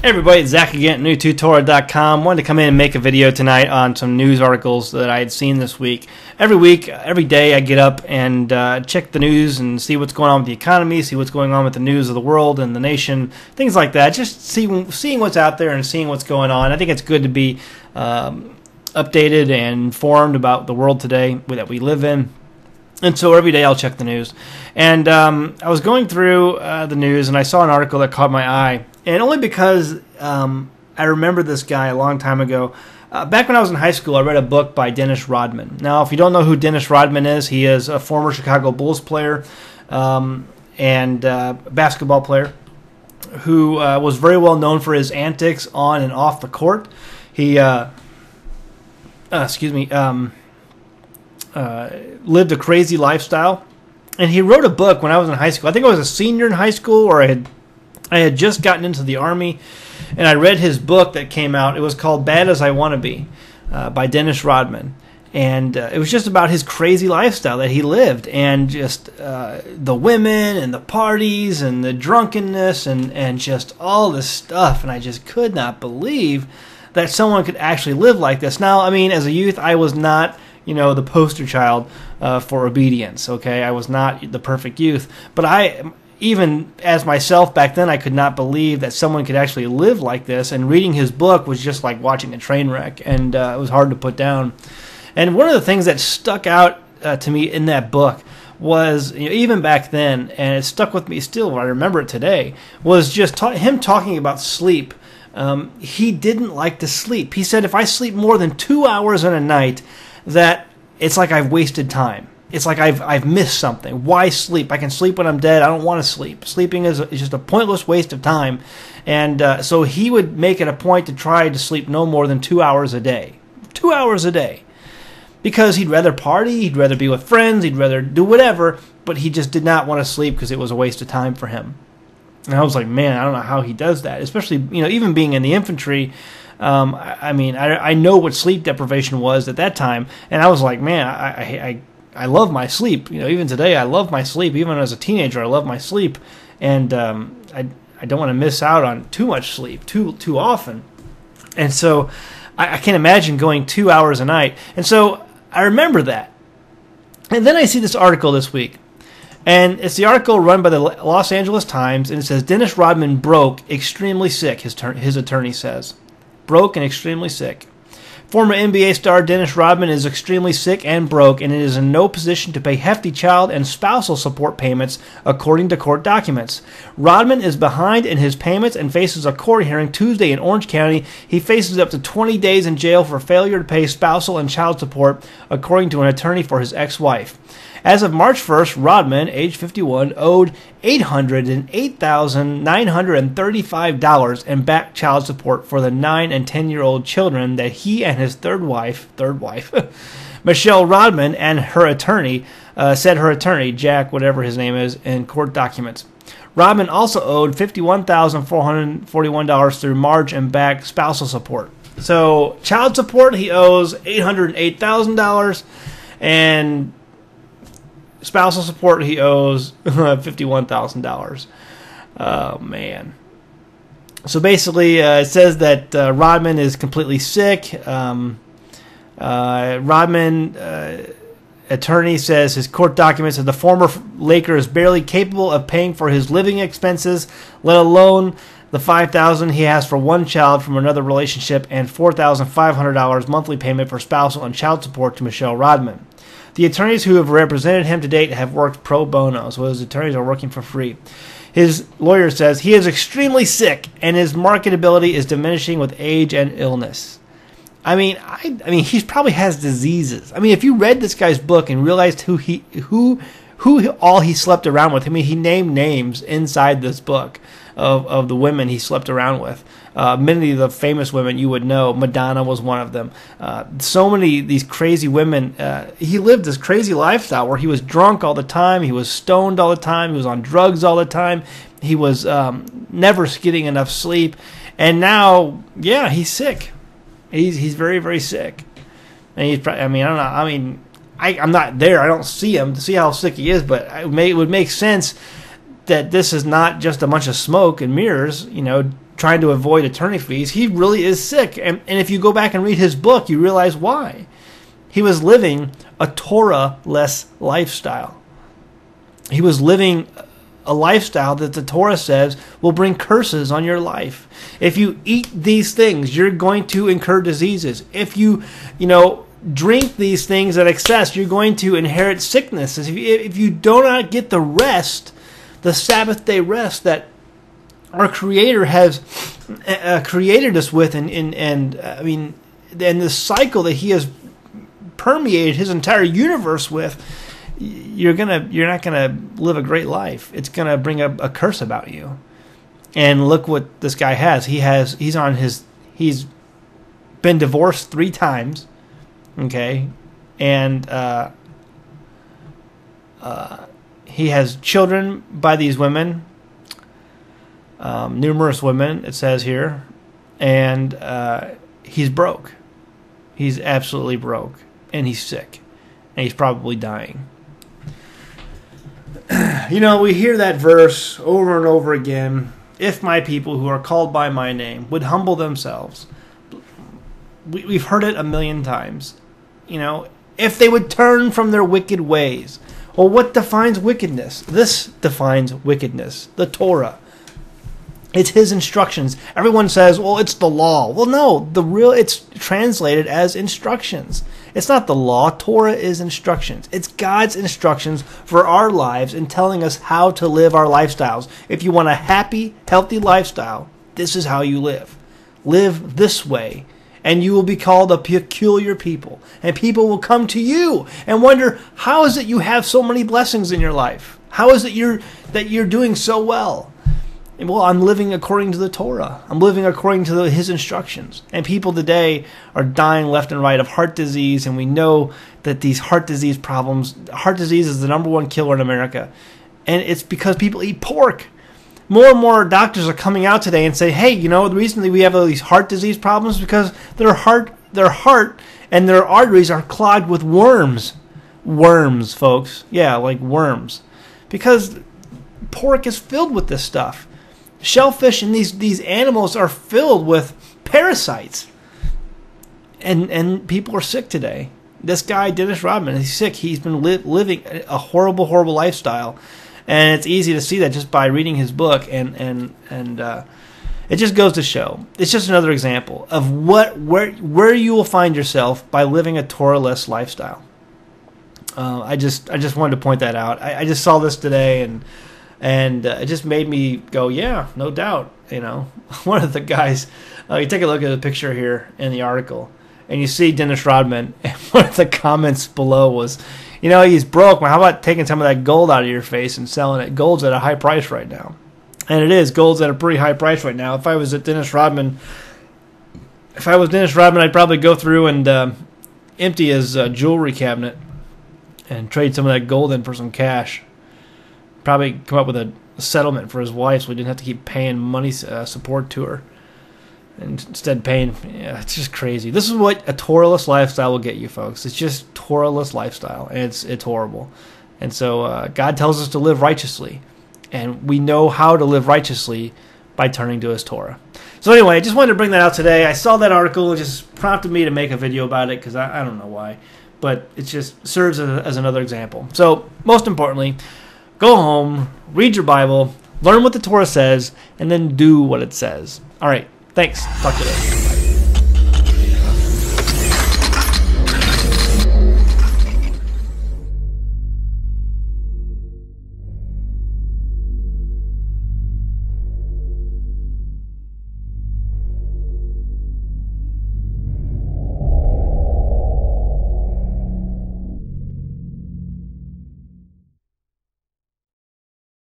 Hey everybody, it's Zach again at newtutora.com. Wanted to come in and make a video tonight on some news articles that I had seen this week. Every day I get up and check the news and see what's going on with the economy, see what's going on with the news of the world and the nation, things like that. Just seeing what's out there and seeing what's going on. I think it's good to be updated and informed about the world today that we live in. And so every day I'll check the news. And I was going through the news and I saw an article that caught my eye. And only because I remember this guy a long time ago. Back when I was in high school, I read a book by Dennis Rodman. Now, if you don't know who Dennis Rodman is, he is a former Chicago Bulls player and basketball player who was very well known for his antics on and off the court. He, lived a crazy lifestyle. And he wrote a book when I was in high school. I think I was a senior in high school, or I had just gotten into the Army, and I read his book that came out. It was called Bad as I Want to Be by Dennis Rodman. And it was just about his crazy lifestyle that he lived, and just the women and the parties and the drunkenness and just all this stuff. And I just could not believe that someone could actually live like this. Now, I mean, as a youth, I was not, the poster child for obedience, okay? I was not the perfect youth. But even as myself back then, I could not believe that someone could actually live like this, and reading his book was just like watching a train wreck, and it was hard to put down. And one of the things that stuck out to me in that book was, even back then, and it stuck with me still, I remember it today, was just him talking about sleep. He didn't like to sleep. He said, if I sleep more than 2 hours in a night, that it's like I've wasted time. It's like I've missed something. Why sleep? I can sleep when I'm dead. I don't want to sleep. Sleeping is just a pointless waste of time. And so he would make it a point to try to sleep no more than 2 hours a day. 2 hours a day. Because he'd rather party, he'd rather be with friends, he'd rather do whatever, but he just did not want to sleep because it was a waste of time for him. And I was like, man, I don't know how he does that. Especially, even being in the infantry. I know what sleep deprivation was at that time, and I was like, man, I love my sleep. Even today, I love my sleep. Even as a teenager, I love my sleep, and I don't want to miss out on too much sleep too often. And so I can't imagine going 2 hours a night. And so I remember that. And then I see this article this week, and it's the article run by the Los Angeles Times, and it says Dennis Rodman broke, extremely sick. His attorney says. Broke and extremely sick. Former NBA star Dennis Rodman is extremely sick and broke, and is in no position to pay hefty child and spousal support payments, according to court documents. Rodman is behind in his payments and faces a court hearing Tuesday in Orange County. He faces up to 20 days in jail for failure to pay spousal and child support, according to an attorney for his ex-wife. As of March 1st, Rodman, age 51, owed $808,935 in back child support for the 9 and 10-year-old children that he and his third wife, Michelle Rodman, and her attorney, said her attorney, Jack, whatever his name is, in court documents. Rodman also owed $51,441 through March and back spousal support. So child support, he owes $808,000, and spousal support, he owes $51,000. Oh, man. So basically, it says that Rodman is completely sick. Rodman, attorney, says his court documents that the former Laker is barely capable of paying for his living expenses, let alone the $5,000 he has for one child from another relationship, and $4,500 monthly payment for spousal and child support to Michelle Rodman. The attorneys who have represented him to date have worked pro bono, so his attorneys are working for free. His lawyer says he is extremely sick and his marketability is diminishing with age and illness. I mean, he probably has diseases. I mean, if you read this guy's book and realized who all he slept around with, he named names inside this book of the women he slept around with. Many of the famous women you would know. Madonna was one of them. So many these crazy women. He lived this crazy lifestyle where he was drunk all the time. He was stoned all the time. He was on drugs all the time. He was never getting enough sleep. And now, yeah, he's sick. He's very, very sick. And he's probably, I don't know. I'm not there. I don't see him to see how sick he is, but it would make sense that this is not just a bunch of smoke and mirrors, trying to avoid attorney fees. He really is sick. And if you go back and read his book, you realize why. He was living a Torahless lifestyle. He was living a lifestyle that the Torah says will bring curses on your life. If you eat these things, you're going to incur diseases. If you drink these things at excess, you're going to inherit sickness. If you do not get the rest, the Sabbath day rest that our Creator has created us with, and the cycle that He has permeated His entire universe with, you're not gonna live a great life. It's gonna bring a curse about you. And look what this guy has. He's been divorced 3 times. Okay, and he has children by these women, numerous women, it says here, and he's broke. He's absolutely broke, and he's sick, and he's probably dying. We hear that verse over and over again. If my people who are called by my name would humble themselves. We've heard it a million times. If they would turn from their wicked ways. Well, what defines wickedness? This defines wickedness. The Torah. It's His instructions. Everyone says, well, it's the law. Well, no, it's translated as instructions. It's not the law. Torah is instructions. It's God's instructions for our lives and telling us how to live our lifestyles. If you want a happy, healthy lifestyle, this is how you live. Live this way, and you will be called a peculiar people. And people will come to you and wonder, how is it you have so many blessings in your life? How is it that you're doing so well? And, well, I'm living according to the Torah. I'm living according to His instructions. And people today are dying left and right of heart disease, and we know that these heart disease is the #1 killer in America. And it's because people eat pork. More and more doctors are coming out today and say, hey, the reason that we have all these heart disease problems is because their heart and their arteries are clogged with worms. Worms, folks. Yeah, like worms. Because pork is filled with this stuff. Shellfish and these animals are filled with parasites. And people are sick today. This guy, Dennis Rodman, he's sick. He's been living a horrible, horrible lifestyle. And it's easy to see that just by reading his book, and it just goes to show. It's just another example of where you will find yourself by living a Torahless lifestyle. I just wanted to point that out. I just saw this today, and it just made me go, yeah, no doubt. One of the guys. You take a look at the picture here in the article, and you see Dennis Rodman. And one of the comments below was, he's broke. Well, how about taking some of that gold out of your face and selling it? Gold's at a high price right now. And it is. Gold's at a pretty high price right now. If I was Dennis Rodman, I'd probably go through and empty his jewelry cabinet and trade some of that gold in for some cash. Probably come up with a settlement for his wife so we didn't have to keep paying money support to her. And instead paying, it's just crazy. This is what a Torahless lifestyle will get you, folks. It's just Torahless lifestyle, and it's horrible. And so God tells us to live righteously, and we know how to live righteously by turning to His Torah. So anyway, I just wanted to bring that out today. I saw that article. It just prompted me to make a video about it because I don't know why, but it just serves as another example. So most importantly, go home, read your Bible, learn what the Torah says, and then do what it says. All right. Thanks. Talk to you later.